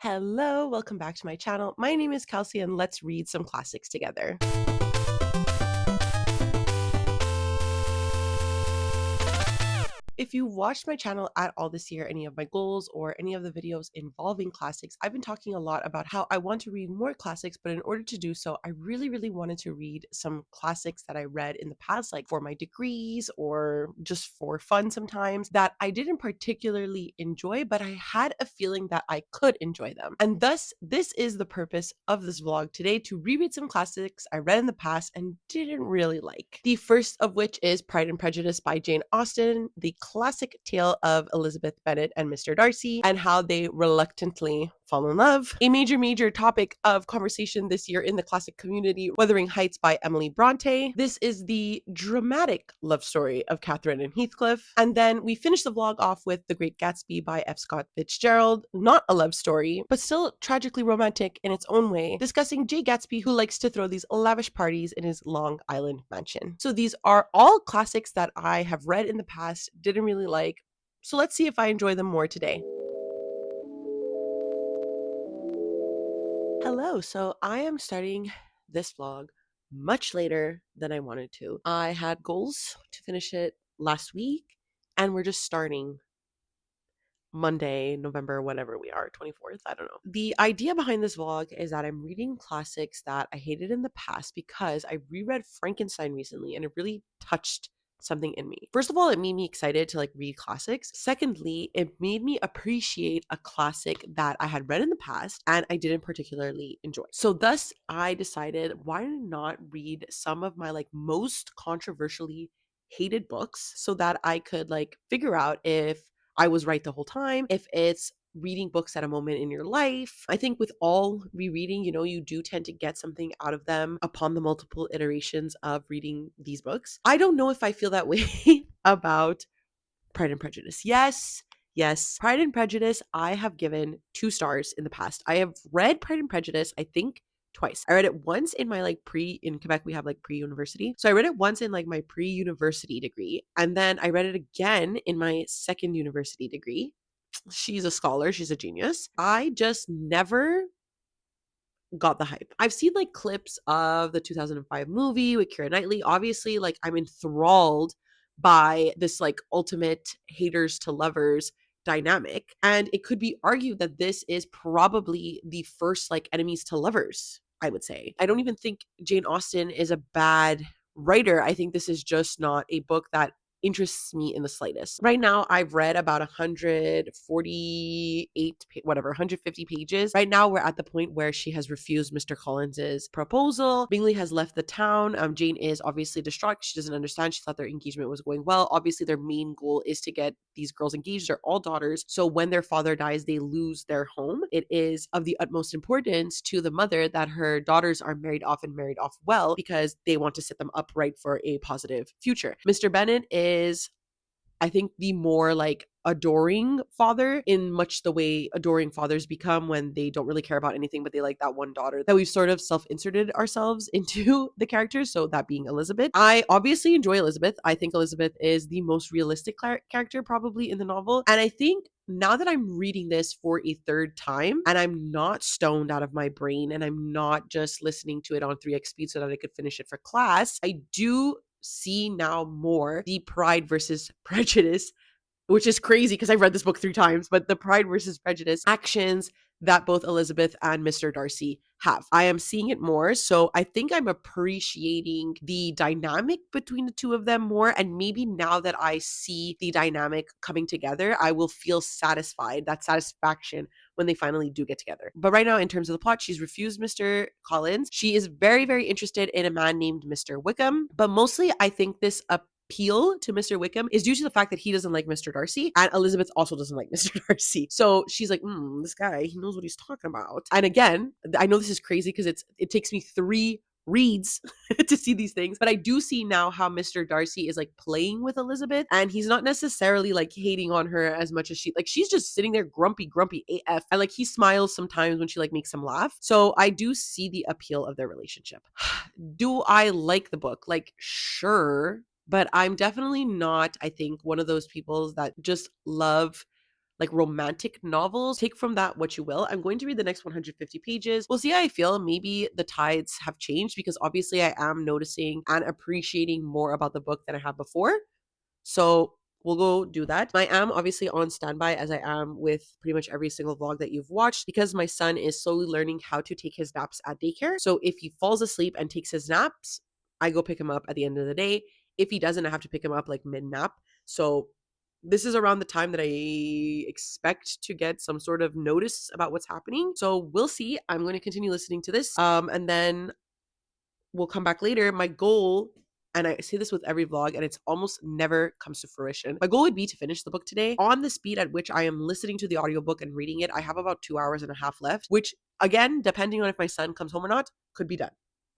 Hello, welcome back to my channel. My name is Kelsey and let's read some classics together. If you watched my channel at all this year, any of my goals or any of the videos involving classics, I've been talking a lot about how I want to read more classics, but in order to do so, I really wanted to read some classics that I read in the past, like for my degrees or just for fun sometimes, that I didn't particularly enjoy, but I had a feeling that I could enjoy them. And thus, this is the purpose of this vlog today, to reread some classics I read in the past and didn't really like. The first of which is Pride and Prejudice by Jane Austen, the classic tale of Elizabeth Bennet and Mr. Darcy and how they reluctantly fall in love. A major topic of conversation this year in the classic community, Wuthering Heights by Emily Bronte. This is the dramatic love story of Catherine and Heathcliff. And then we finish the vlog off with The Great Gatsby by F. Scott Fitzgerald. Not a love story, but still tragically romantic in its own way, discussing Jay Gatsby, who likes to throw these lavish parties in his Long Island mansion. So these are all classics that I have read in the past, didn't really like. So let's see if I enjoy them more today. Hello, so I am starting this vlog much later than I wanted to. I had goals to finish it last week, and we're just starting Monday, November, whatever we are, 24th, I don't know. The idea behind this vlog is that I'm reading classics that I hated in the past because I reread Frankenstein recently and it really touched something in me. First of all, it made me excited to read classics. Secondly, it made me appreciate a classic that I had read in the past and I didn't particularly enjoy. So thus I decided, why not read some of my most controversially hated books so that I could figure out if I was right the whole time, if it's reading books at a moment in your life. I think with all rereading, you do tend to get something out of them upon the multiple iterations of reading these books. I don't know if I feel that way about Pride and Prejudice. Yes, Pride and Prejudice, I have given 2 stars in the past. I have read Pride and Prejudice, I think, twice. I read it once in my in Quebec we have pre-university. So I read it once in my pre-university degree, and then I read it again in my second university degree. She's a scholar, she's a genius. I just never got the hype. I've seen clips of the 2005 movie with Keira Knightley. Obviously, I'm enthralled by this ultimate haters to lovers dynamic. And it could be argued that this is probably the first enemies to lovers, I would say. I don't even think Jane Austen is a bad writer. I think this is just not a book that interests me in the slightest. Right now, I've read about 148, 150 pages. Right now, we're at the point where she has refused Mr. Collins's proposal. Bingley has left the town. Jane is obviously distraught. She doesn't understand. She thought their engagement was going well. Obviously, their main goal is to get these girls engaged. They're all daughters. So when their father dies, they lose their home. It is of the utmost importance to the mother that her daughters are married off and married off well, because they want to set them up right for a positive future. Mr. Bennet is, I think, the more adoring father, in much the way adoring fathers become when they don't really care about anything but they like that one daughter, that we've sort of self-inserted ourselves into the characters, so that being Elizabeth. I obviously enjoy Elizabeth. I think Elizabeth is the most realistic character probably in the novel, and I think now that I'm reading this for a third time and I'm not stoned out of my brain and I'm not just listening to it on 3x speed so that I could finish it for class, I do see now more the Pride versus Prejudice, which is crazy because I've read this book 3 times, but the Pride versus Prejudice actions that both Elizabeth and Mr. Darcy have. I am seeing it more, so I think I'm appreciating the dynamic between the two of them more, and maybe now that I see the dynamic coming together, I will feel satisfied, that satisfaction when they finally do get together. But right now, in terms of the plot, she's refused Mr. Collins. She is very interested in a man named Mr. Wickham, but mostly I think this appeal to Mr. Wickham is due to the fact that he doesn't like Mr. Darcy, and Elizabeth also doesn't like Mr. Darcy. So she's like, this guy, he knows what he's talking about. And again, I know this is crazy because it takes me 3 reads to see these things, but I do see now how Mr. Darcy is playing with Elizabeth, and he's not necessarily hating on her as much as she's just sitting there grumpy AF, and he smiles sometimes when she makes him laugh. So I do see the appeal of their relationship. Do I like the book? Sure, but I'm definitely not, I think, one of those people that just love like romantic novels. Take from that what you will. I'm going to read the next 150 pages. We'll see how I feel. Maybe the tides have changed because obviously I am noticing and appreciating more about the book than I have before. So we'll go do that. I am obviously on standby as I am with pretty much every single vlog that you've watched because my son is slowly learning how to take his naps at daycare. So if he falls asleep and takes his naps, I go pick him up at the end of the day. If he doesn't, I have to pick him up like mid nap. So this is around the time that I expect to get some sort of notice about what's happening. So we'll see. I'm going to continue listening to this. And then we'll come back later. My goal, and I say this with every vlog, and it's almost never comes to fruition. My goal would be to finish the book today. On the speed at which I am listening to the audiobook and reading it, I have about 2 hours and a half left, which again, depending on if my son comes home or not, could be done.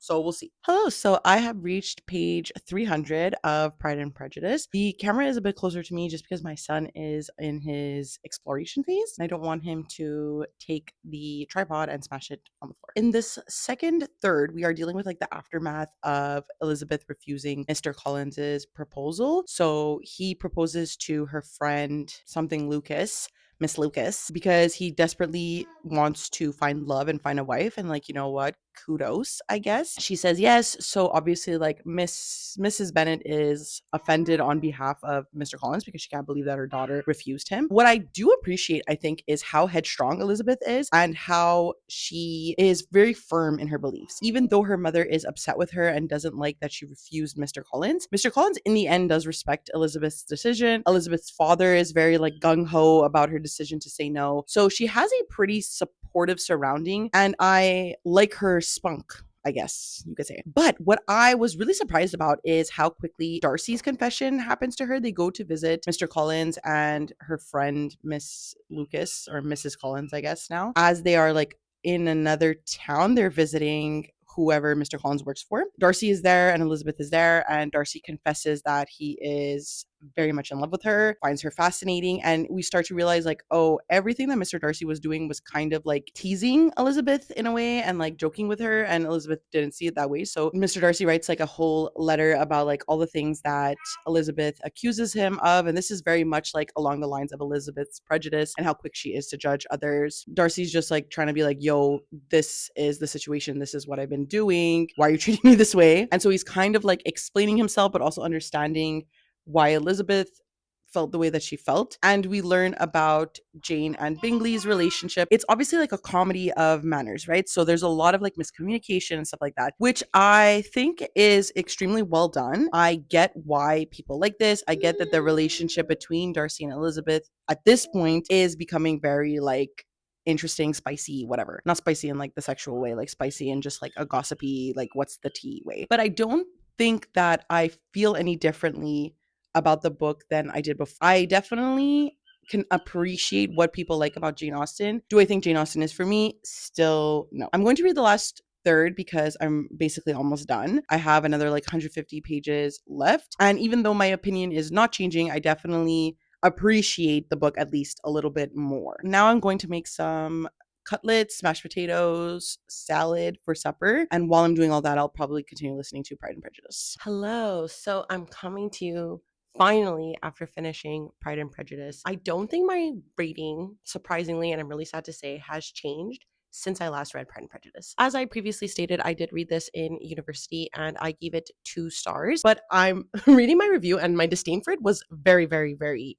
So we'll see. Hello. So I have reached page 300 of Pride and Prejudice. The camera is a bit closer to me just because my son is in his exploration phase. And I don't want him to take the tripod and smash it on the floor. In this second third, we are dealing with like the aftermath of Elizabeth refusing Mr. Collins's proposal. So he proposes to her friend, something Lucas, Miss Lucas, because he desperately wants to find love and find a wife. And like, you know what? Kudos, I guess. She says yes. So obviously, like Mrs. Bennet is offended on behalf of Mr. Collins because she can't believe that her daughter refused him. What I do appreciate, I think, is how headstrong Elizabeth is and how she is very firm in her beliefs. Even though her mother is upset with her and doesn't like that she refused Mr. Collins, Mr. Collins in the end does respect Elizabeth's decision. Elizabeth's father is very like gung-ho about her decision to say no. So she has a pretty supportive surrounding, and I like her spunk, I guess you could say. But what I was really surprised about is how quickly Darcy's confession happens to her. They go to visit Mr. Collins and her friend, Miss Lucas, or Mrs. Collins, I guess now, as they are like in another town. They're visiting whoever Mr. Collins works for. Darcy is there and Elizabeth is there, and Darcy confesses that he is very much in love with her, finds her fascinating, and we start to realize like, oh, everything that Mr. Darcy was doing was kind of like teasing Elizabeth in a way and like joking with her, and Elizabeth didn't see it that way. So Mr. Darcy writes like a whole letter about like all the things that Elizabeth accuses him of, and this is very much like along the lines of Elizabeth's prejudice and how quick she is to judge others. Darcy's just like trying to be like, yo, this is the situation, this is what I've been doing, why are you treating me this way? And so he's kind of like explaining himself but also understanding why Elizabeth felt the way that she felt. And we learn about Jane and Bingley's relationship. It's obviously like a comedy of manners, right? So there's a lot of like miscommunication and stuff like that, which I think is extremely well done. I get why people like this. I get that the relationship between Darcy and Elizabeth at this point is becoming very like interesting, spicy, whatever. Not spicy in like the sexual way, like spicy in just like a gossipy, like what's the tea way. But I don't think that I feel any differently about the book than I did before. I definitely can appreciate what people like about Jane Austen. Do I think Jane Austen is for me? Still no. I'm going to read the last third because I'm basically almost done. I have another like 150 pages left. And even though my opinion is not changing, I definitely appreciate the book at least a little bit more. Now I'm going to make some cutlets, mashed potatoes, salad for supper. And while I'm doing all that, I'll probably continue listening to Pride and Prejudice. Hello. So I'm coming to you finally after finishing Pride and Prejudice. I don't think my rating, surprisingly, and I'm really sad to say, has changed since I last read Pride and Prejudice. As I previously stated, I did read this in university and I gave it 2 stars, but I'm reading my review and my disdain for it was very, very, very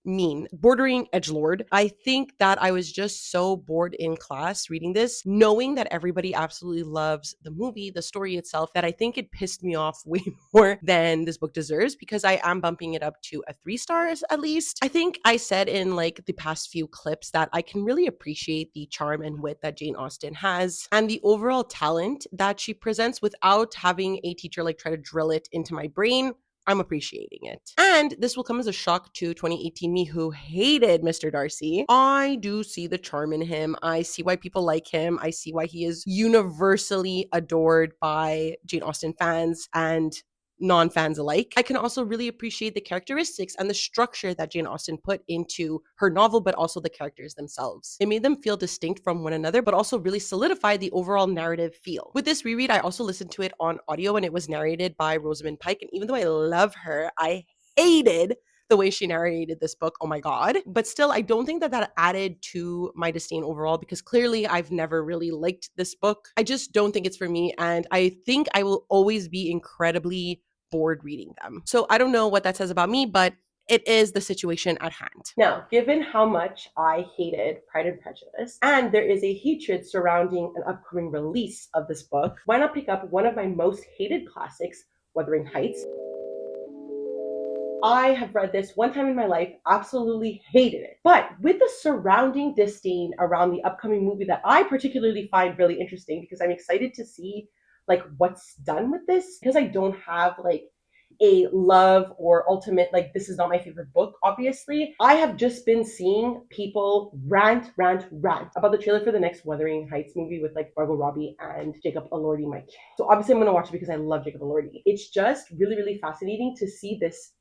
mean, bordering edgelord. I think that I was just so bored in class reading this, knowing that everybody absolutely loves the movie, the story itself, that I think it pissed me off way more than this book deserves, because I am bumping it up to a 3 stars at least. I think I said in like the past few clips that I can really appreciate the charm and wit that Jane Austen has and the overall talent that she presents without having a teacher like try to drill it into my brain. I'm appreciating it. And this will come as a shock to 2018 me who hated Mr. Darcy. I do see the charm in him. I see why people like him. I see why he is universally adored by Jane Austen fans and non-fans alike. I can also really appreciate the characteristics and the structure that Jane Austen put into her novel, but also the characters themselves. It made them feel distinct from one another, but also really solidified the overall narrative feel. With this reread, I also listened to it on audio and it was narrated by Rosamund Pike. And even though I love her, I hated the way she narrated this book. Oh my God. But still, I don't think that that added to my disdain overall, because clearly I've never really liked this book. I just don't think it's for me. And I think I will always be incredibly bored reading them. So I don't know what that says about me, but it is the situation at hand. Now, given how much I hated Pride and Prejudice, and there is a hatred surrounding an upcoming release of this book, why not pick up one of my most hated classics, Wuthering Heights? I have read this one time in my life, absolutely hated it. But with the surrounding disdain around the upcoming movie that I particularly find really interesting, because I'm excited to see like what's done with this, because I don't have like a love or ultimate, like this is not my favorite book, obviously. I have just been seeing people rant about the trailer for the next Wuthering Heights movie with like Margot Robbie and Jacob Elordi. So obviously I'm gonna watch it because I love Jacob Elordi. It's just really fascinating to see this.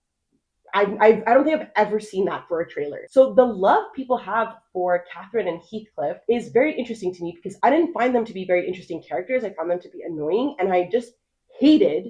I don't think I've ever seen that for a trailer. So the love people have for Catherine and Heathcliff is very interesting to me, because I didn't find them to be very interesting characters. I found them to be annoying, and I just hated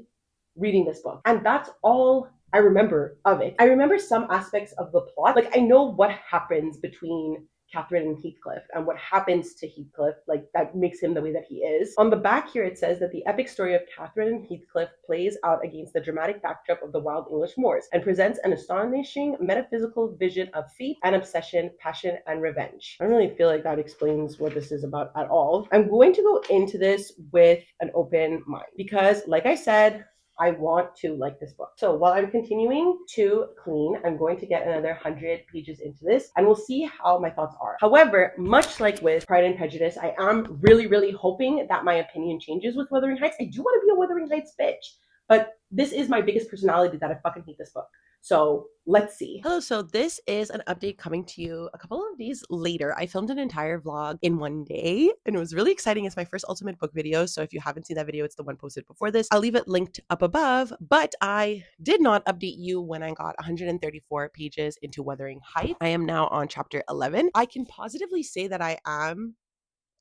reading this book. And that's all I remember of it. I remember some aspects of the plot. Like I know what happens between Catherine and Heathcliff and what happens to Heathcliff, like that makes him the way that he is. On the back here, it says that the epic story of Catherine and Heathcliff plays out against the dramatic backdrop of the wild English moors and presents an astonishing metaphysical vision of fate and obsession, passion, and revenge. I don't really feel like that explains what this is about at all. I'm going to go into this with an open mind because, like I said, I want to like this book. So while I'm continuing to clean, I'm going to get another 100 pages into this and we'll see how my thoughts are. However, much like with Pride and Prejudice, I am really hoping that my opinion changes with Wuthering Heights. I do want to be a Wuthering Heights bitch, but this is my biggest personality that I fucking hate this book. So let's see. Hello, so this is an update coming to you a couple of days later. I filmed an entire vlog in one day and it was really exciting. It's my first ultimate book video. So if you haven't seen that video, it's the one posted before this. I'll leave it linked up above, but I did not update you when I got 134 pages into Wuthering Heights. I am now on chapter 11. I can positively say that I am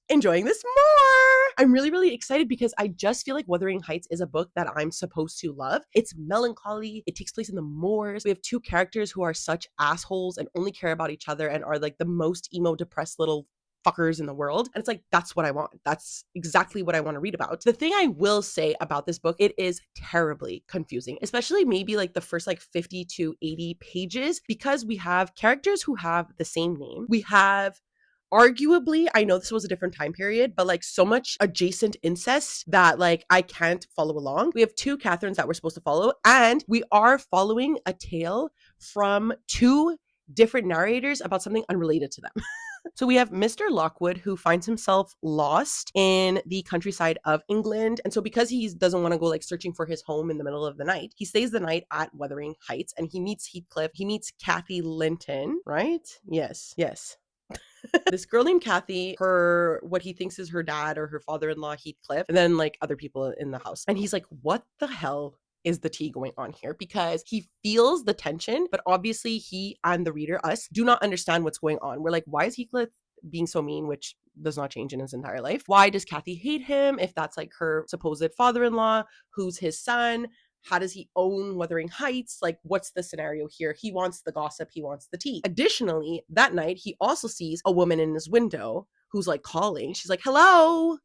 enjoying this more. I'm really excited because I just feel like Wuthering Heights is a book that I'm supposed to love. It's melancholy. It takes place in the moors. We have two characters who are such assholes and only care about each other and are like the most emo, depressed little fuckers in the world. And it's like, that's what I want. That's exactly what I want to read about. The thing I will say about this book, it is terribly confusing, especially maybe like the first like 50 to 80 pages, because we have characters who have the same name. We have arguably, I know this was a different time period, but like so much adjacent incest that like I can't follow along. We have two Catherines that we're supposed to follow, and we are following a tale from two different narrators about something unrelated to them. So we have Mr. Lockwood, who finds himself lost in the countryside of England. And so because he doesn't want to go like searching for his home in the middle of the night, he stays the night at Wuthering Heights and he meets Heathcliff. He meets Kathy Linton, right? Yes. This girl named Kathy, what he thinks is her dad or her father-in-law, Heathcliff, and then like other people in the house. And he's like, what the hell is the tea going on here? Because he feels the tension, but obviously he and the reader, us, do not understand what's going on. We're like, why is Heathcliff being so mean, which does not change in his entire life? Why does Kathy hate him if that's like her supposed father-in-law? Who's his son? How does he own Wuthering Heights? Like, what's the scenario here? He wants the gossip. He wants the tea. Additionally, that night, he also sees a woman in his window who's like calling. She's like, hello,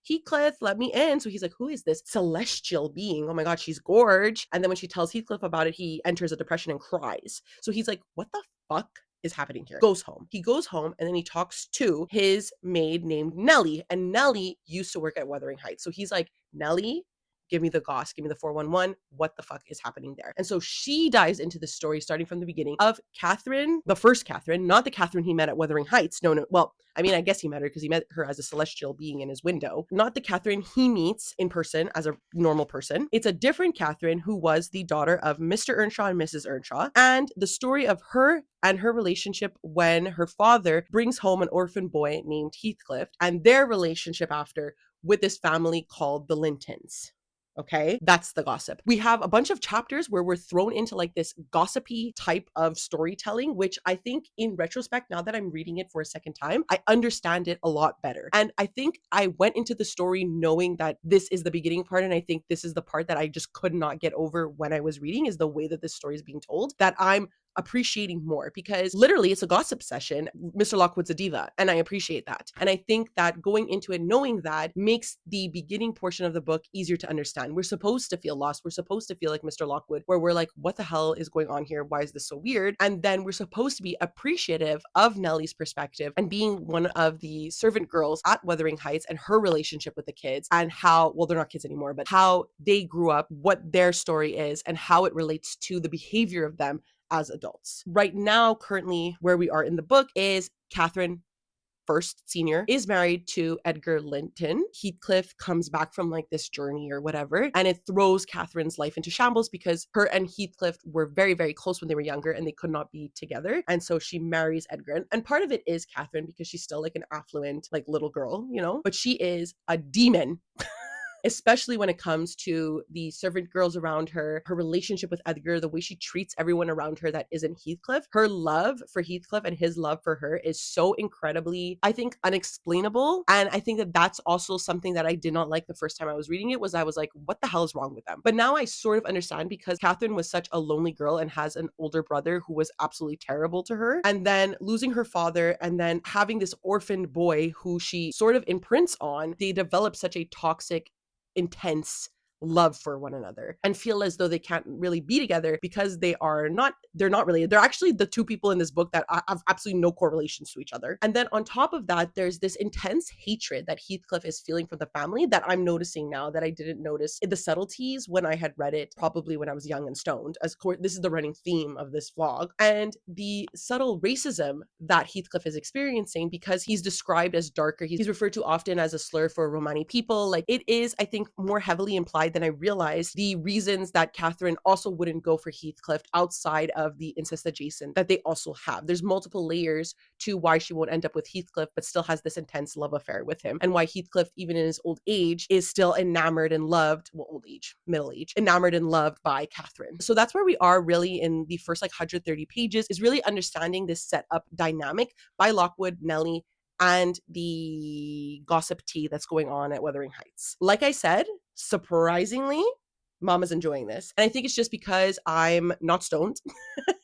Heathcliff, let me in. So he's like, who is this celestial being? Oh my God, she's gorge. And then when she tells Heathcliff about it, he enters a depression and cries. So he's like, what the fuck is happening here? Goes home. He goes home and then he talks to his maid named Nellie. And Nellie used to work at Wuthering Heights. So he's like, Nellie, give me the goss, give me the 411. What the fuck is happening there? And so she dives into the story starting from the beginning of Catherine, the first Catherine, not the Catherine he met at Wuthering Heights. No. Well, I mean, I guess he met her because he met her as a celestial being in his window. Not the Catherine he meets in person as a normal person. It's a different Catherine who was the daughter of Mr. Earnshaw and Mrs. Earnshaw. And the story of her and her relationship when her father brings home an orphan boy named Heathcliff and their relationship after with this family called the Lintons. Okay, that's the gossip. We have a bunch of chapters where we're thrown into like this gossipy type of storytelling, which I think in retrospect, now that I'm reading it for a second time, I understand it a lot better. And I think I went into the story knowing that this is the beginning part. And I think this is the part that I just could not get over when I was reading, is the way that this story is being told, that I'm appreciating more, because literally it's a gossip session. Mr. Lockwood's a diva, and I appreciate that. And I think that going into it knowing that makes the beginning portion of the book easier to understand. We're supposed to feel lost. We're supposed to feel like Mr. Lockwood, where we're like, what the hell is going on here? Why is this so weird? And then we're supposed to be appreciative of Nellie's perspective and being one of the servant girls at Wuthering Heights and her relationship with the kids, and how, well, they're not kids anymore, but how they grew up, what their story is, and how it relates to the behavior of them as adults. Right now, currently, where we are in the book is Catherine First Senior is married to Edgar Linton. Heathcliff comes back from like this journey or whatever, and it throws Catherine's life into shambles because her and Heathcliff were very, very close when they were younger and they could not be together. And so she marries Edgar. And part of it is Catherine because she's still like an affluent, like little girl, you know, but she is a demon. Especially when it comes to the servant girls around her, her relationship with Edgar, the way she treats everyone around her that isn't Heathcliff. Her love for Heathcliff and his love for her is so incredibly, I think, unexplainable. And I think that that's also something that I did not like the first time I was reading it, was I was like, what the hell is wrong with them? But now I sort of understand, because Catherine was such a lonely girl and has an older brother who was absolutely terrible to her. And then losing her father and then having this orphaned boy who she sort of imprints on, they develop such a toxic, intense love for one another and feel as though they can't really be together because they're not related. They're actually the two people in this book that have absolutely no correlations to each other. And then on top of that, there's this intense hatred that Heathcliff is feeling from the family that I'm noticing now that I didn't notice in the subtleties when I had read it, probably when I was young and stoned. As course, this is the running theme of this vlog, and the subtle racism that Heathcliff is experiencing because he's described as darker. He's referred to often as a slur for Romani people. Like, it is, I think, more heavily implied than I realized the reasons that Catherine also wouldn't go for Heathcliff outside of the incest adjacent that they also have. There's multiple layers to why she won't end up with Heathcliff, but still has this intense love affair with him, and why Heathcliff, even in his old age, is still enamored and loved, well, old age, middle age, enamored and loved by Catherine. So that's where we are really in the first like 130 pages, is really understanding this setup dynamic by Lockwood, Nellie, and the gossip tea that's going on at Wuthering Heights. Like I said, surprisingly, Mama's enjoying this. And I think it's just because I'm not stoned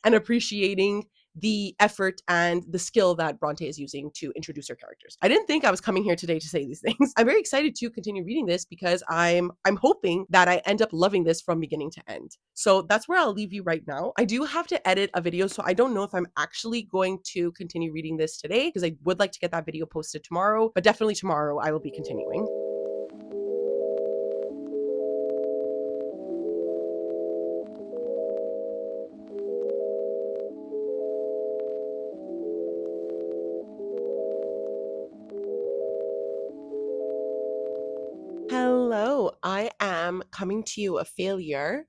and appreciating the effort and the skill that Bronte is using to introduce her characters. I didn't think I was coming here today to say these things. I'm very excited to continue reading this because I'm hoping that I end up loving this from beginning to end. So that's where I'll leave you right now. I do have to edit a video, so I don't know if I'm actually going to continue reading this today, because I would like to get that video posted tomorrow, but definitely tomorrow I will be continuing. Hello, I am coming to you a failure,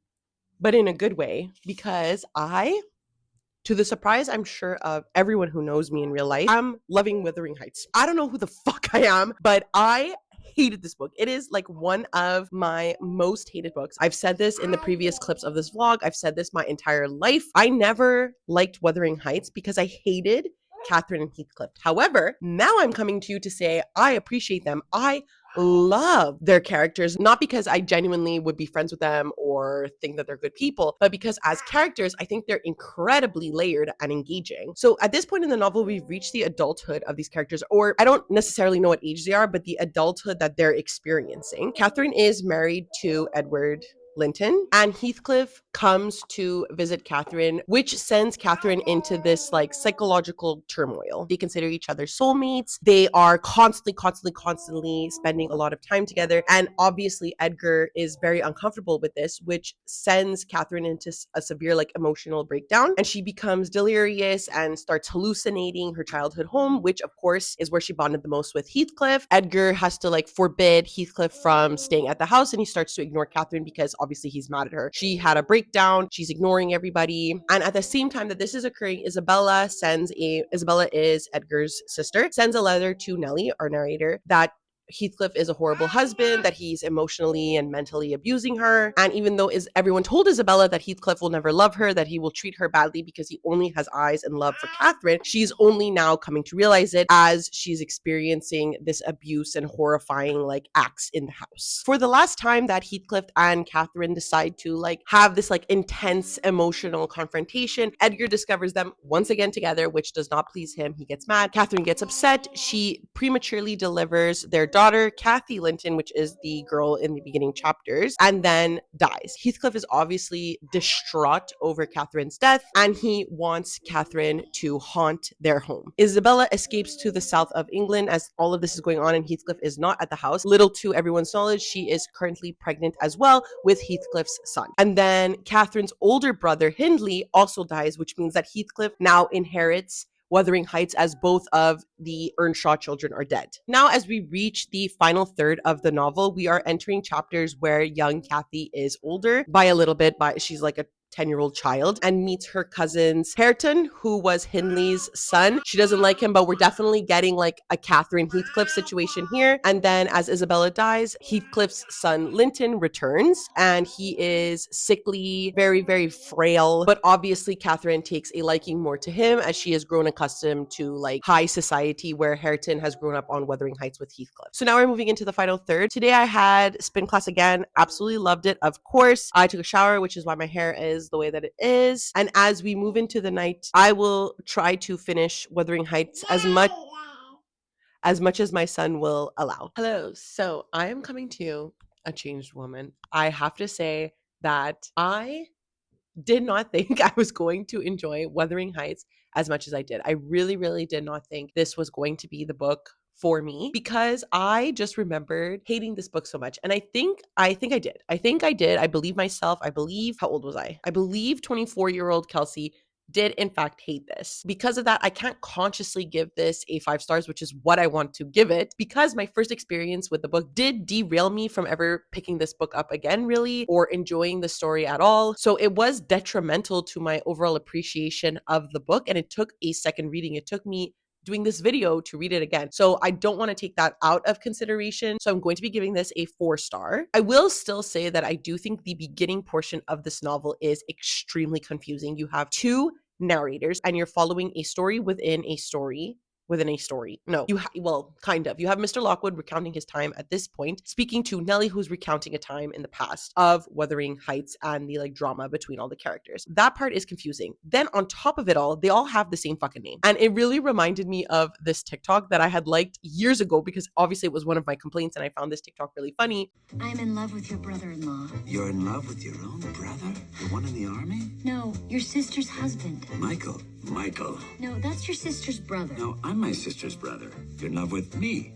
but in a good way, because to the surprise, I'm sure, of everyone who knows me in real life, I'm loving Wuthering Heights. I don't know who the fuck I am, but I hated this book. It is like one of my most hated books. I've said this in the previous clips of this vlog. I've said this my entire life. I never liked Wuthering Heights because I hated Catherine and Heathcliff. However, now I'm coming to you to say I appreciate them. I love their characters, not because I genuinely would be friends with them or think that they're good people, but because as characters, I think they're incredibly layered and engaging. So at this point in the novel, we've reached the adulthood of these characters, or I don't necessarily know what age they are, but the adulthood that they're experiencing. Catherine is married to Edward Linton, and Heathcliff comes to visit Catherine, which sends Catherine into this like psychological turmoil. They consider each other soulmates. They are constantly spending a lot of time together. And obviously Edgar is very uncomfortable with this, which sends Catherine into a severe like emotional breakdown. And she becomes delirious and starts hallucinating her childhood home, which of course is where she bonded the most with Heathcliff. Edgar has to like forbid Heathcliff from staying at the house, and he starts to ignore Catherine because obviously he's mad at her. She had a breakdown. She's ignoring everybody. And at the same time that this is occurring, Isabella is Edgar's sister, sends a letter to Nellie, our narrator, that Heathcliff is a horrible husband, that he's emotionally and mentally abusing her. And even though everyone told Isabella that Heathcliff will never love her, that he will treat her badly because he only has eyes and love for Catherine, she's only now coming to realize it as she's experiencing this abuse and horrifying like acts in the house. For the last time that Heathcliff and Catherine decide to like have this like intense emotional confrontation, Edgar discovers them once again together, which does not please him. He gets mad. Catherine gets upset. She prematurely delivers their daughter, Kathy Linton, which is the girl in the beginning chapters, and then dies. Heathcliff is obviously distraught over Catherine's death, and he wants Catherine to haunt their home. Isabella escapes to the south of England as all of this is going on, and Heathcliff is not at the house. Little to everyone's knowledge, she is currently pregnant as well with Heathcliff's son. And then Catherine's older brother, Hindley, also dies, which means that Heathcliff now inherits Wuthering Heights as both of the Earnshaw children are dead. Now, as we reach the final third of the novel, we are entering chapters where young Kathy is older by a little bit, she's like a 10-year-old child, and meets her cousins Hareton, who was Hindley's son. She doesn't like him, but we're definitely getting like a Catherine Heathcliff situation here. And then as Isabella dies, Heathcliff's son Linton returns, and he is sickly, very, very frail. But obviously Catherine takes a liking more to him as she has grown accustomed to like high society, where Hareton has grown up on Wuthering Heights with Heathcliff. So now we're moving into the final third. Today I had spin class again. Absolutely loved it. Of course, I took a shower, which is why my hair is the way that it is. And as we move into the night, I will try to finish Wuthering Heights as much as my son will allow. Hello. So I am coming to you a changed woman. I have to say that I did not think I was going to enjoy Wuthering Heights as much as I did. I really, really did not think this was going to be the book for me, because I just remembered hating this book so much. And I think I did. I believe myself. I believe, how old was I? I believe 24-year-old Kelsey did in fact hate this. Because of that, I can't consciously give this a 5 stars, which is what I want to give it, because my first experience with the book did derail me from ever picking this book up again, really, or enjoying the story at all. So it was detrimental to my overall appreciation of the book, and it took a second reading. It took me doing this video to read it again. So I don't want to take that out of consideration. So I'm going to be giving this a 4 star. I will still say that I do think the beginning portion of this novel is extremely confusing. You have 2 narrators and you're following a story within a story within a story. No, well, kind of. You have Mr. Lockwood recounting his time at this point, speaking to Nellie, who's recounting a time in the past of Wuthering Heights and the like drama between all the characters. That part is confusing. Then on top of it all, they all have the same fucking name. And it really reminded me of this TikTok that I had liked years ago, because obviously it was one of my complaints and I found this TikTok really funny. I'm in love with your brother-in-law. You're in love with your own brother? The one in the army? No, your sister's husband. Michael. No, that's your sister's brother. No, I'm my sister's brother. You're in love with me.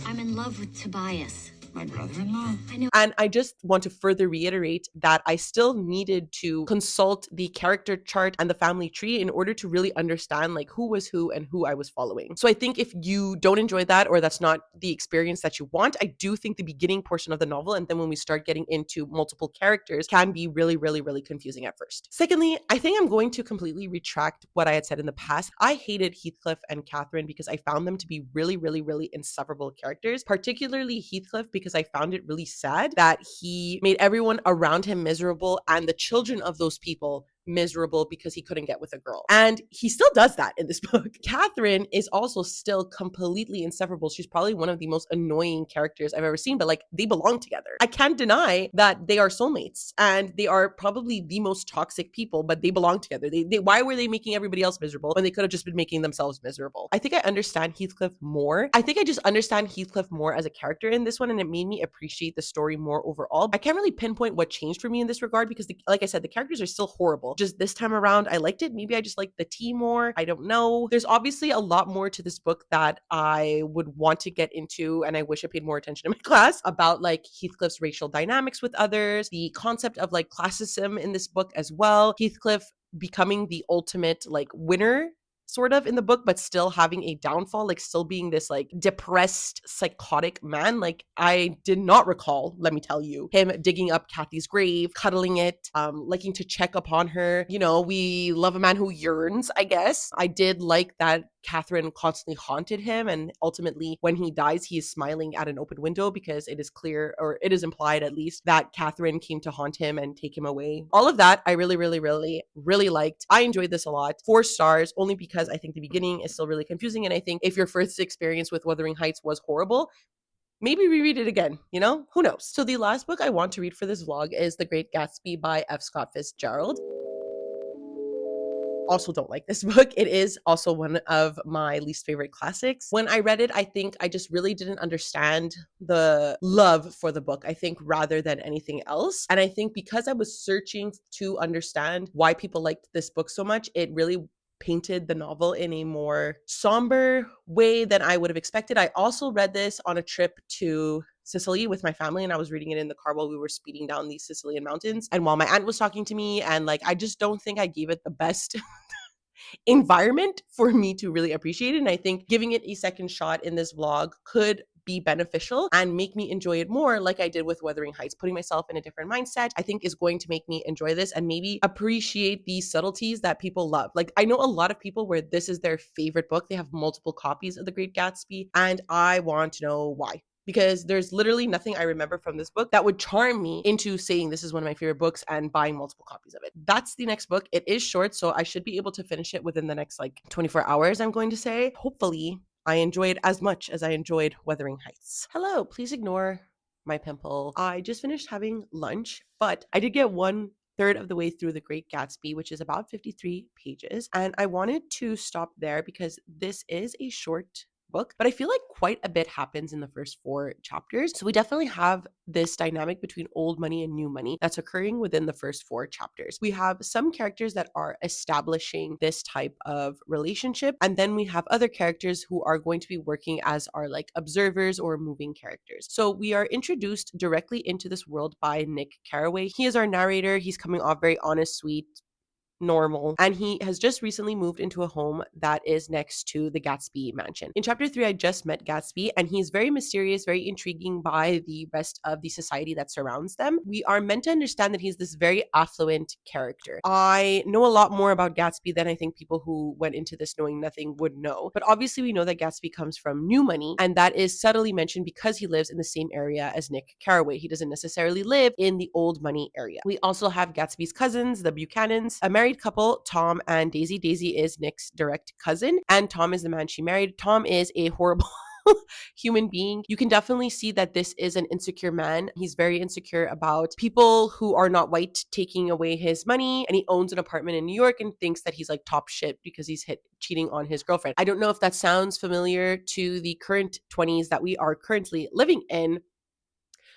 I'm in love with Tobias. My brother-in-law? I know. And I just want to further reiterate that I still needed to consult the character chart and the family tree in order to really understand like who was who and who I was following. So I think if you don't enjoy that, or that's not the experience that you want, I do think the beginning portion of the novel, and then when we start getting into multiple characters, can be really, really, really confusing at first. Secondly, I think I'm going to completely retract what I had said in the past. I hated Heathcliff and Catherine because I found them to be really, really, really insufferable characters, particularly Heathcliff, because I found it really sad that he made everyone around him miserable and the children of those people miserable because he couldn't get with a girl. And he still does that in this book. Catherine is also still completely insufferable. She's probably one of the most annoying characters I've ever seen, but like they belong together. I can't deny that they are soulmates and they are probably the most toxic people, but they belong together. Why were they making everybody else miserable when they could have just been making themselves miserable? I think I understand Heathcliff more. I think I just understand Heathcliff more as a character in this one, and it made me appreciate the story more overall. I can't really pinpoint what changed for me in this regard because, like I said, the characters are still horrible. Just this time around, I liked it. Maybe I just liked the tea more. I don't know. There's obviously a lot more to this book that I would want to get into, and I wish I paid more attention in my class about like Heathcliff's racial dynamics with others, the concept of like classism in this book as well. Heathcliff becoming the ultimate like winner sort of in the book, but still having a downfall, like still being this like depressed, psychotic man. Like I did not recall, let me tell you, him digging up Kathy's grave, cuddling it, liking to check upon her. You know, we love a man who yearns, I guess. I did like that Catherine constantly haunted him. And ultimately, when he dies, he is smiling at an open window because it is clear, or it is implied at least, that Catherine came to haunt him and take him away. All of that I really, really, really, really liked. I enjoyed this a lot. 4 stars, only because I think the beginning is still really confusing. And I think if your first experience with Wuthering Heights was horrible, maybe reread it again, Who knows? So the last book I want to read for this vlog is The Great Gatsby by F. Scott Fitzgerald. Also don't like this book. It is also one of my least favorite classics. When I read it, I think I just really didn't understand the love for the book, I think, rather than anything else. And I think because I was searching to understand why people liked this book so much, it really painted the novel in a more somber way than I would have expected. I also read this on a trip to Sicily with my family, and I was reading it in the car while we were speeding down these Sicilian mountains and while my aunt was talking to me, and like I just don't think I gave it the best environment for me to really appreciate it. And I think giving it a second shot in this vlog could be beneficial and make me enjoy it more, like I did with Wuthering Heights. Putting myself in a different mindset, I think, is going to make me enjoy this and maybe appreciate these subtleties that people love. Like, I know a lot of people where this is their favorite book. They have multiple copies of The Great Gatsby, and I want to know why, because there's literally nothing I remember from this book that would charm me into saying this is one of my favorite books and buying multiple copies of it. That's the next book. It is short, so I should be able to finish it within the next 24 hours, I'm going to say. Hopefully, I enjoy it as much as I enjoyed Wuthering Heights. Hello, please ignore my pimple. I just finished having lunch, but I did get 1/3 of the way through The Great Gatsby, which is about 53 pages. And I wanted to stop there because this is a short book, but I feel like quite a bit happens in the first 4 chapters. So we definitely have this dynamic between old money and new money that's occurring within the first 4 chapters. We have some characters that are establishing this type of relationship, and then we have other characters who are going to be working as our observers or moving characters. So we are introduced directly into this world by Nick Carraway. He is our narrator. He's coming off very honest, sweet, normal, and he has just recently moved into a home that is next to the Gatsby mansion. In chapter 3, I just met Gatsby, and he's very mysterious, very intriguing by the rest of the society that surrounds them. We are meant to understand that he's this very affluent character. I know a lot more about Gatsby than I think people who went into this knowing nothing would know, but obviously we know that Gatsby comes from new money, and that is subtly mentioned because he lives in the same area as Nick Carraway. He doesn't necessarily live in the old money area. We also have Gatsby's cousins, the Buchanans, a married couple, Tom and Daisy. Daisy is Nick's direct cousin, and Tom is the man she married. Tom is a horrible human being. You can definitely see that this is an insecure man. He's very insecure about people who are not white taking away his money, and he owns an apartment in New York and thinks that he's top shit because he's cheating on his girlfriend. I don't know if that sounds familiar to the current 20s that we are currently living in,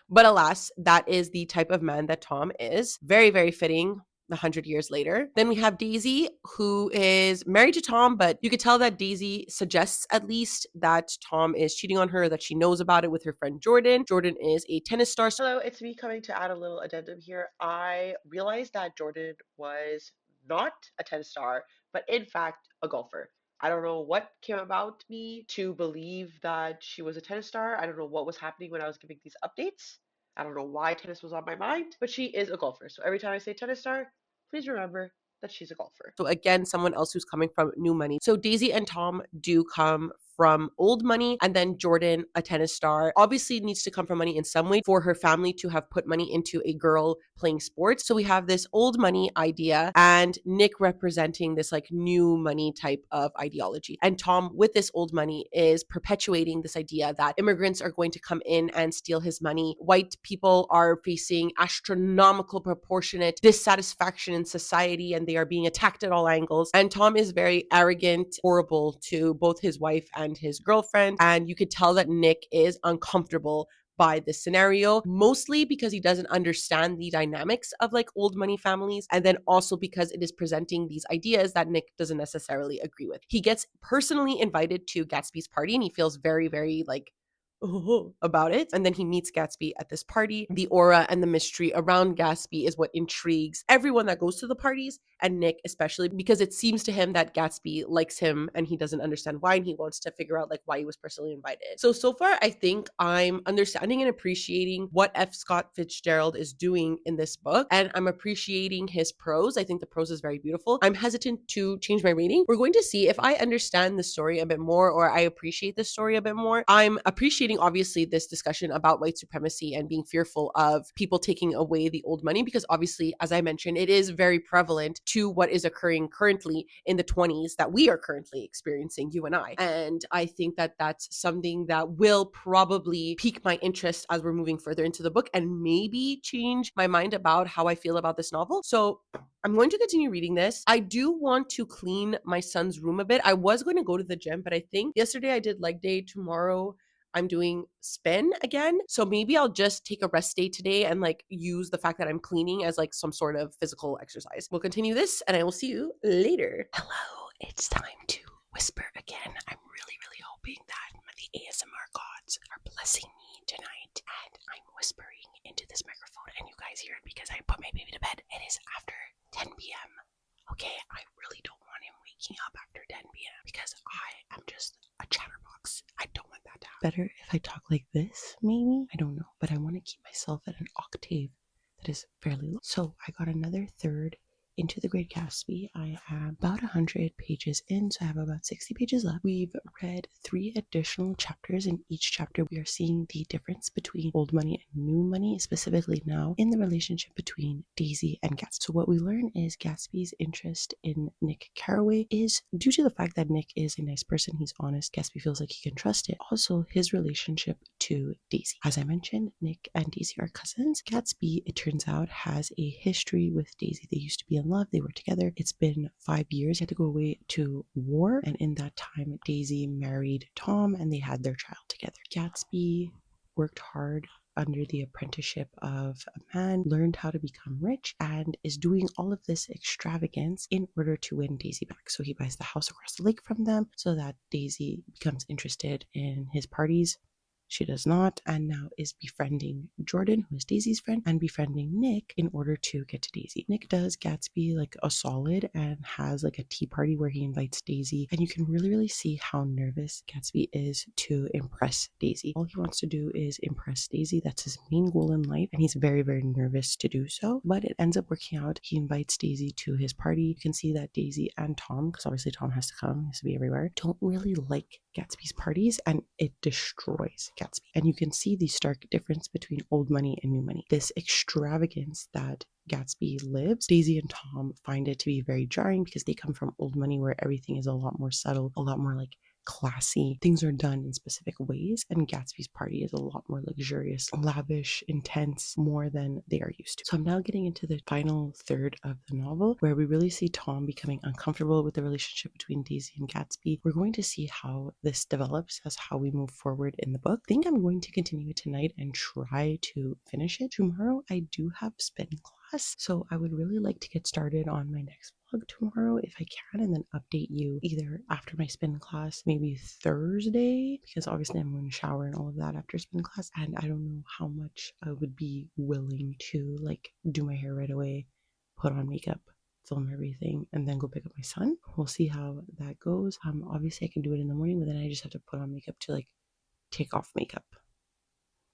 but alas, that is the type of man that Tom is. Very, very fitting 100 years later. Then we have Daisy, who is married to Tom, but you could tell that Daisy suggests at least that Tom is cheating on her, that she knows about it with her friend Jordan. Jordan is a tennis star. Hello, it's me coming to add a little addendum here. I realized that Jordan was not a tennis star, but in fact a golfer. I don't know what came about me to believe that she was a tennis star. I don't know what was happening when I was giving these updates. I don't know why tennis was on my mind, but she is a golfer. So every time I say tennis star, please remember that she's a golfer. So again, someone else who's coming from new money. So Daisy and Tom do come from old money, and then Jordan, a tennis star, obviously needs to come from money in some way for her family to have put money into a girl playing sports. So we have this old money idea and Nick representing this new money type of ideology. And Tom, with this old money, is perpetuating this idea that immigrants are going to come in and steal his money. White people are facing astronomical proportionate dissatisfaction in society and they are being attacked at all angles. And Tom is very arrogant, horrible to both his wife and his girlfriend. And you could tell that Nick is uncomfortable by this scenario, mostly because he doesn't understand the dynamics of old money families, and then also because it is presenting these ideas that Nick doesn't necessarily agree with. He gets personally invited to Gatsby's party and he feels very, very about it. And then he meets Gatsby at this party. The aura and the mystery around Gatsby is what intrigues everyone that goes to the parties, and Nick especially, because it seems to him that Gatsby likes him and he doesn't understand why, and he wants to figure out like why he was personally invited. So far I think I'm understanding and appreciating what F. Scott Fitzgerald is doing in this book, and I'm appreciating his prose. I think the prose is very beautiful. I'm hesitant to change my rating. We're going to see if I understand the story a bit more or I appreciate the story a bit more. I'm appreciating obviously this discussion about white supremacy and being fearful of people taking away the old money, because obviously, as I mentioned, it is very prevalent to what is occurring currently in the 20s that we are currently experiencing, you and I. And I think that that's something that will probably pique my interest as we're moving further into the book and maybe change my mind about how I feel about this novel. So I'm going to continue reading this. I do want to clean my son's room a bit. I was going to go to the gym, but I think yesterday I did leg day. Tomorrow I'm doing spin again. So maybe I'll just take a rest day today and like use the fact that I'm cleaning as like some sort of physical exercise. We'll continue this and I will see you later. Hello, it's time to whisper again. I'm really hoping that the ASMR gods are blessing me tonight. And I'm whispering into this microphone and you guys hear it because I put my baby to bed. It is after 10 p.m. Okay, I really don't want him waking up after 10 p.m. because I am just a chatterbox. I don't want that to happen. Better if I talk like this, maybe? I don't know, but I want to keep myself at an octave that is fairly low. So I got another third into The Great Gatsby. I am about 100 pages in, so I have about 60 pages left. We've read 3 additional chapters. In each chapter, we are seeing the difference between old money and new money, specifically now in the relationship between Daisy and Gatsby. So what we learn is Gatsby's interest in Nick Carraway is due to the fact that Nick is a nice person, he's honest, Gatsby feels like he can trust it. Also, his relationship to Daisy. As I mentioned, Nick and Daisy are cousins. Gatsby, it turns out, has a history with Daisy. They used to be in love. They were together. It's been 5 years. He had to go away to war, and in that time, Daisy married Tom, and they had their child together. Gatsby worked hard under the apprenticeship of a man, learned how to become rich, and is doing all of this extravagance in order to win Daisy back. So he buys the house across the lake from them so that Daisy becomes interested in his parties. She does not, and now is befriending Jordan, who is Daisy's friend, and befriending Nick in order to get to Daisy. Nick does Gatsby like a solid and has like a tea party where he invites Daisy, and you can really see how nervous Gatsby is to impress Daisy. All he wants to do is impress Daisy. That's his main goal in life, and he's very nervous to do so, but it ends up working out. He invites Daisy to his party. You can see that Daisy and Tom, because obviously Tom has to come, he has to be everywhere, don't really like Gatsby's parties, and it destroys Gatsby. And you can see the stark difference between old money and new money. This extravagance that Gatsby lives, Daisy and Tom find it to be very jarring because they come from old money where everything is a lot more subtle, a lot more like classy. Things are done in specific ways, and Gatsby's party is a lot more luxurious, lavish, intense, more than they are used to. So I'm now getting into the final third of the novel where we really see Tom becoming uncomfortable with the relationship between Daisy and Gatsby. We're going to see how this develops as how we move forward in the book. I think I'm going to continue it tonight and try to finish it. Tomorrow I do have spin class, so I would really like to get started on my next vlog tomorrow if I can, and then update you either after my spin class, maybe Thursday, because obviously I'm going to shower and all of that after spin class, and I don't know how much I would be willing to like do my hair right away, put on makeup, film everything, and then go pick up my son. We'll see how that goes. Obviously I can do it in the morning, but then I just have to put on makeup to like take off makeup.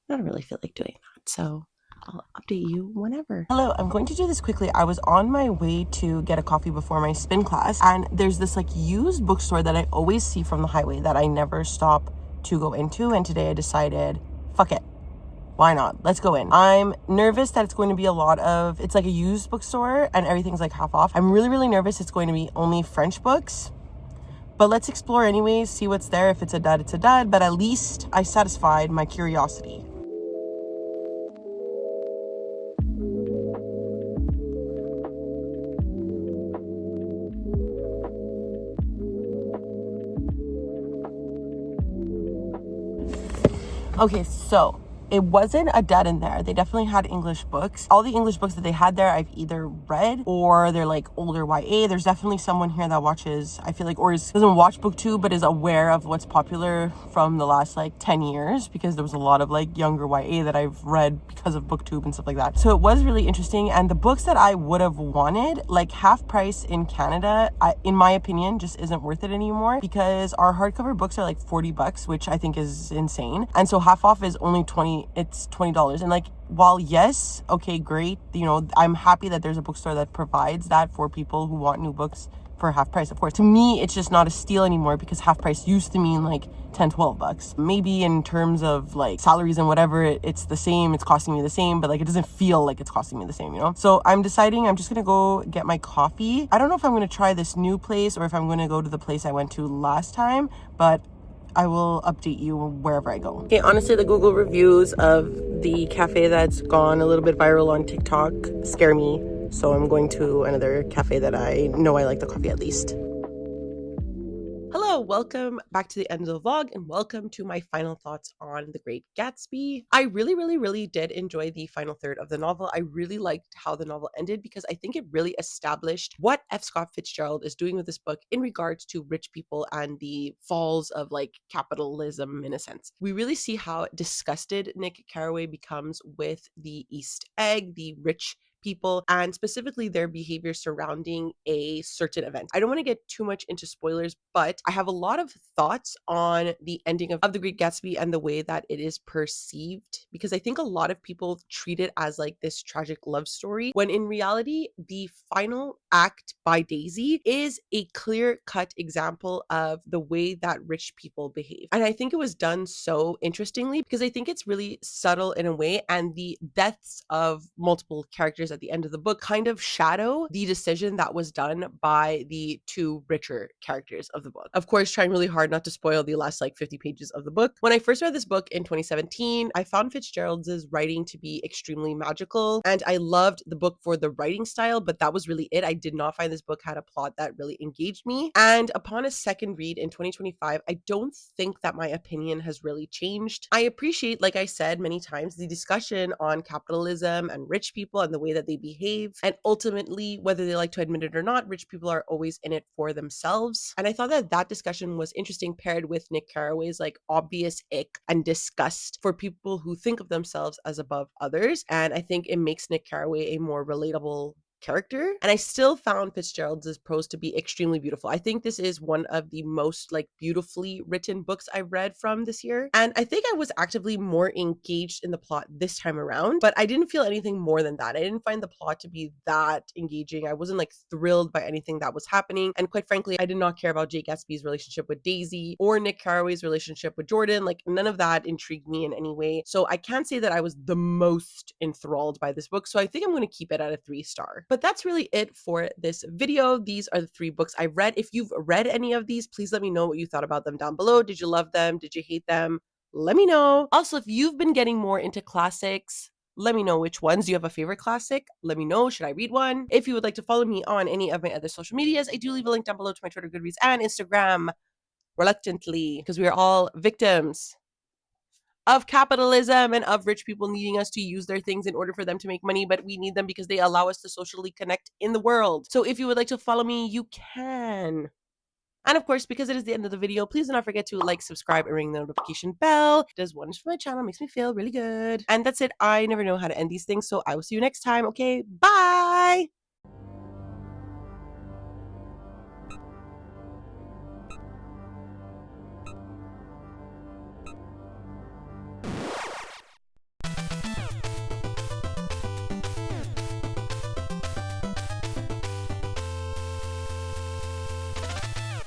I don't really feel like doing that, so I'll update you whenever. Hello, I'm going to do this quickly. I was on my way to get a coffee before my spin class, and there's this like used bookstore that I always see from the highway that I never stop to go into, and today I decided, fuck it. Why not? Let's go in. I'm nervous that it's going to be a lot of, it's like a used bookstore and everything's like half off. I'm really nervous it's going to be only French books, but let's explore anyways, see what's there. If it's a dud, it's a dud, but at least I satisfied my curiosity. Okay, so it wasn't a dead in there. They definitely had English books. All the English books that they had there, I've either read or they're like older YA. There's definitely someone here that watches, I feel like, or doesn't watch booktube, but is aware of what's popular from the last like 10 years, because there was a lot of like younger YA that I've read because of booktube and stuff like that. So it was really interesting. And the books that I would have wanted, like half price in Canada, in my opinion, just isn't worth it anymore, because our hardcover books are like $40, which I think is insane. And so half off is only it's $20. And like, while yes, okay, great, you know, I'm happy that there's a bookstore that provides that for people who want new books for half price. Of course, to me, it's just not a steal anymore, because half price used to mean like $10-12. Maybe in terms of like salaries and whatever, it's the same, it's costing me the same, but like it doesn't feel like it's costing me the same, you know? So I'm deciding I'm just gonna go get my coffee. I don't know if I'm gonna try this new place or if I'm gonna go to the place I went to last time, but I will update you wherever I go. Okay, honestly, the Google reviews of the cafe that's gone a little bit viral on TikTok scare me. So I'm going to another cafe that I know I like the coffee at least. Hello, welcome back to the end of the vlog, and welcome to my final thoughts on The Great Gatsby. I really did enjoy the final third of the novel. I really liked how the novel ended, because I think it really established what F. Scott Fitzgerald is doing with this book in regards to rich people and the falls of like capitalism in a sense. We really see how disgusted Nick Carraway becomes with the East Egg, the rich people, and specifically their behavior surrounding a certain event. I don't want to get too much into spoilers, but I have a lot of thoughts on the ending of The Great Gatsby and the way that it is perceived, because I think a lot of people treat it as like this tragic love story, when in reality, the final act by Daisy is a clear-cut example of the way that rich people behave. And I think it was done so interestingly, because I think it's really subtle in a way, and the deaths of multiple characters at the end of the book kind of shadow the decision that was done by the two richer characters of the book. Of course, trying really hard not to spoil the last like 50 pages of the book. When I first read this book in 2017, I found Fitzgerald's writing to be extremely magical, and I loved the book for the writing style, but that was really it. I did not find this book had a plot that really engaged me. And upon a second read in 2025, I don't think that my opinion has really changed. I appreciate, like I said many times, the discussion on capitalism and rich people and the way that they behave. And ultimately, whether they like to admit it or not, rich people are always in it for themselves. And I thought that that discussion was interesting, paired with Nick Carraway's like obvious ick and disgust for people who think of themselves as above others. And I think it makes Nick Carraway a more relatable character. And I still found Fitzgerald's prose to be extremely beautiful. I think this is one of the most like beautifully written books I've read from this year. And I think I was actively more engaged in the plot this time around, but I didn't feel anything more than that. I didn't find the plot to be that engaging. I wasn't like thrilled by anything that was happening. And quite frankly, I did not care about Jake Gatsby's relationship with Daisy or Nick Carraway's relationship with Jordan. Like none of that intrigued me in any way. So I can't say that I was the most enthralled by this book. So I think I'm going to keep it at a 3-star. But that's really it for this video. These are the 3 books I read. If you've read any of these, please let me know what you thought about them down below. Did you love them? Did you hate them? Let me know. Also, if you've been getting more into classics, let me know which ones. Do you have a favorite classic? Let me know. Should I read one? If you would like to follow me on any of my other social medias, I do leave a link down below to my Twitter, Goodreads, and Instagram, reluctantly, because we are all victims of capitalism and of rich people needing us to use their things in order for them to make money, but we need them because they allow us to socially connect in the world. So if you would like to follow me, you can. And of course, because it is the end of the video, please do not forget to like, subscribe, and ring the notification bell. It does wonders for my channel, makes me feel really good. And that's it. I never know how to end these things, so I will see you next time. Okay, bye!